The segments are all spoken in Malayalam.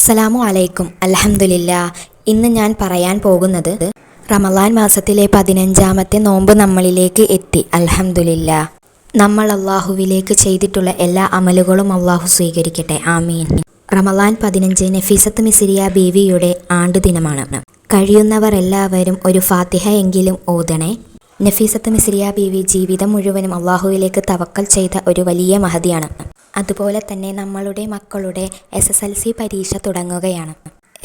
അസ്സലാമു അലൈക്കും. അൽഹംദുലില്ലാ. ഇന്ന് ഞാൻ പറയാൻ പോകുന്നത് റമളാൻ മാസത്തിലെ 15ാമത്തെ നോമ്പ് നമ്മളിലേക്ക് എത്തി. അൽഹംദുലില്ലാ. നമ്മൾ അള്ളാഹുവിലേക്ക് ചെയ്തിട്ടുള്ള എല്ലാ അമലുകളും അള്ളാഹു സ്വീകരിക്കട്ടെ. ആമീൻ. റമളാൻ 15 നഫീസത്ത് മിസ്രിയ ബീവിയുടെ ആണ്ടുദിനമാണ്. കഴിയുന്നവർ എല്ലാവരും ഒരു ഫാത്തിഹ എങ്കിലും ഓതണേ. നഫീസത്ത് മിസ്രിയ ബീവി ജീവിതം മുഴുവനും അള്ളാഹുവിലേക്ക് തവക്കൽ ചെയ്ത ഒരു വലിയ മഹതിയാണ്. അതുപോലെ തന്നെ നമ്മളുടെ മക്കളുടെ SSLC പരീക്ഷ തുടങ്ങുകയാണ്.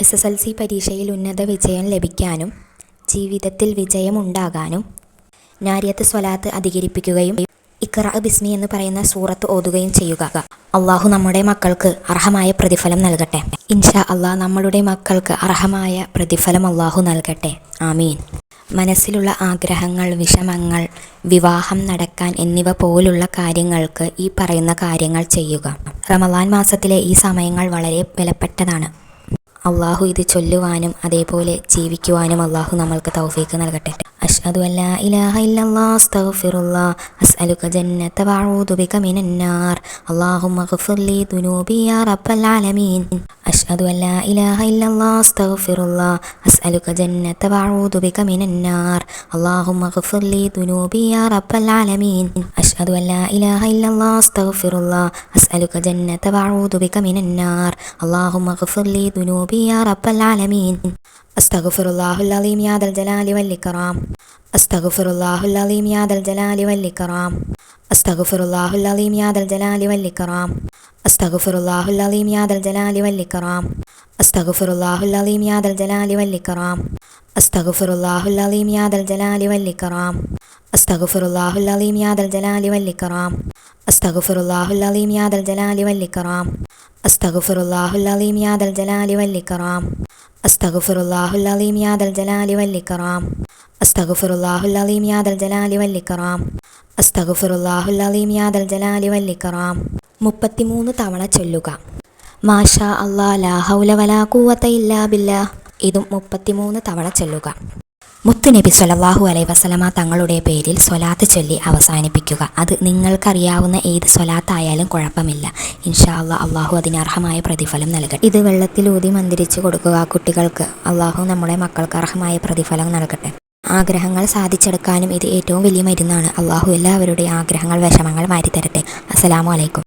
SSLC പരീക്ഷയിൽ ഉന്നത വിജയം ലഭിക്കാനും ജീവിതത്തിൽ വിജയമുണ്ടാകാനും നാരിയത്ത് സ്വലാത്ത് അധികരിപ്പിക്കുകയും ഇഖ്റ ബിസ്മി എന്ന് പറയുന്ന സൂറത്ത് ഓതുകയും ചെയ്യുക. അള്ളാഹു നമ്മുടെ മക്കൾക്ക് അർഹമായ പ്രതിഫലം നൽകട്ടെ. ഇൻഷാ അള്ളാഹ് നമ്മളുടെ മക്കൾക്ക് അർഹമായ പ്രതിഫലം അള്ളാഹു നൽകട്ടെ. ആമീൻ. മനസ്സിലുള്ള ആഗ്രഹങ്ങൾ, വിഷമങ്ങൾ, വിവാഹം നടക്കാൻ എന്നിവ പോലുള്ള കാര്യങ്ങൾക്ക് ഈ പറയുന്ന കാര്യങ്ങൾ ചെയ്യുക. റമളാൻ മാസത്തിലെ ഈ സമയങ്ങൾ വളരെ വിലപ്പെട്ടതാണ്. അള്ളാഹു ഇത് ചൊല്ലുവാനും അതേപോലെ ജീവിക്കുവാനും അള്ളാഹു നമ്മൾക്ക് തൗഫീക്ക് നൽകട്ടെ. അഷ്ഹദു അല്ലാ ഇലാഹ ഇല്ലല്ലാഹ് അസ്തഗ്ഫിറുല്ലാഹ് അസ്അലുക ജന്നത വഅഊദു ബിക മിനന്നാർ അല്ലാഹുമ്മ ഗ്ഫിർലി ദുനൂബി യാ റബ്ബൽ ആലമീൻ. അഷ്ഹദു അല്ലാ ഇലാഹ ഇല്ലല്ലാഹ് അസ്തഗ്ഫിറുല്ലാഹ് അസ്അലുക ജന്നത വഅഊദു ബിക മിനന്നാർ അല്ലാഹുമ്മ ഗ്ഫിർലി ദുനൂബി യാ റബ്ബൽ ആലമീൻ. അഷ്ഹദു അല്ലാ ഇലാഹ ഇല്ലല്ലാഹ് അസ്തഗ്ഫിറുല്ലാഹ് അസ്അലുക ജന്നത വഅഊദു ബിക മിനന്നാർ അല്ലാഹുമ്മ ഗ്ഫിർലി ദുനൂബി യാ റബ്ബൽ ആലമീൻ. അസ്തഗ്ഫിറുല്ലാഹുൽ അലീം യാ ദൽ ജലാലി വൽ ഇക്റാം. അസ്തഗ്ഫിറുല്ലാഹുൽ അലീം യാ ദൽ ജലാലി വൽ ഇക്റാം. അസ്തഗ്ഫിറുല്ലാഹുൽ അലീം യാ ദൽ ജലാലി വൽ ഇക്റാം. അസ്തഗ്ഫിറുല്ലാഹുൽ അലീം യാ ദൽ ജലാലി വൽ ഇക്റാം. അസ്തഗ്ഫിറുല്ലാഹുൽ അലീം യാ ദൽ ജലാലി വൽ ഇക്റാം. അസ്തഗ്ഫിറുല്ലാഹുൽ അലീം യാ ദൽ ജലാലി വൽ ഇക്റാം. അസ്തഗ്ഫിറുല്ലാഹുൽ അലീം യാ ദൽ ജലാലി വൽ ഇക്റാം. അസ്തഗ്ഫിറുല്ലാഹുൽ അലീം യാ ദൽ ജലാലി വൽ ഇക്റാം. അസ്തഗ്ഫിറുല്ലാഹുൽ അലീം യാ ദൽ ജലാലി വൽ ഇക്റാം. അസ്തഗ്ഫിറുല്ലാഹുൽ അലീം യാ ദൽ ജലാലി വൽ ഇക്റാം. അസ്തഗ്ഫിറുല്ലാഹുൽ അലീം യാ ദൽ ജലാലി വൽ ഇക്റാം. അസ്തഗ്ഫിറുല്ലാഹുൽ അലീം യാ ദൽ ജലാലി വൽ ഇക്റാം. 33 തവണ ചൊല്ലുക. മാഷാ അല്ലാഹ് ലാ ഹൗല വലാ ഖുവത ഇല്ലാ ബില്ലാഹ്. ഇതും 33 തവണ ചൊല്ലുക. മുത്തുനബി സ്വല്ലല്ലാഹു അലൈഹി വസല്ലമ തങ്ങളുടെ പേരിൽ സ്വലാത്ത് ചൊല്ലി അവസാനിപ്പിക്കുക. അത് നിങ്ങൾക്കറിയാവുന്ന ഏത് സ്വലാത്തായാലും കുഴപ്പമില്ല. ഇൻഷാ അല്ലാഹ് അള്ളാഹു അതിന് അർഹമായ പ്രതിഫലം നൽകട്ടെ. ഇത് വെള്ളത്തിലൂതി മന്ത്രിച്ച് കൊടുക്കുക കുട്ടികൾക്ക്. അള്ളാഹു നമ്മുടെ മക്കൾക്ക് അർഹമായ പ്രതിഫലം നൽകട്ടെ. ആഗ്രഹങ്ങൾ സാധിച്ചെടുക്കാനും ഇത് ഏറ്റവും വലിയ മരുന്നാണ്. അള്ളാഹു എല്ലാവരുടെയും ആഗ്രഹങ്ങൾ, വിഷമങ്ങൾ മാറ്റിത്തരട്ടെ. അസ്സലാമു അലൈക്കും.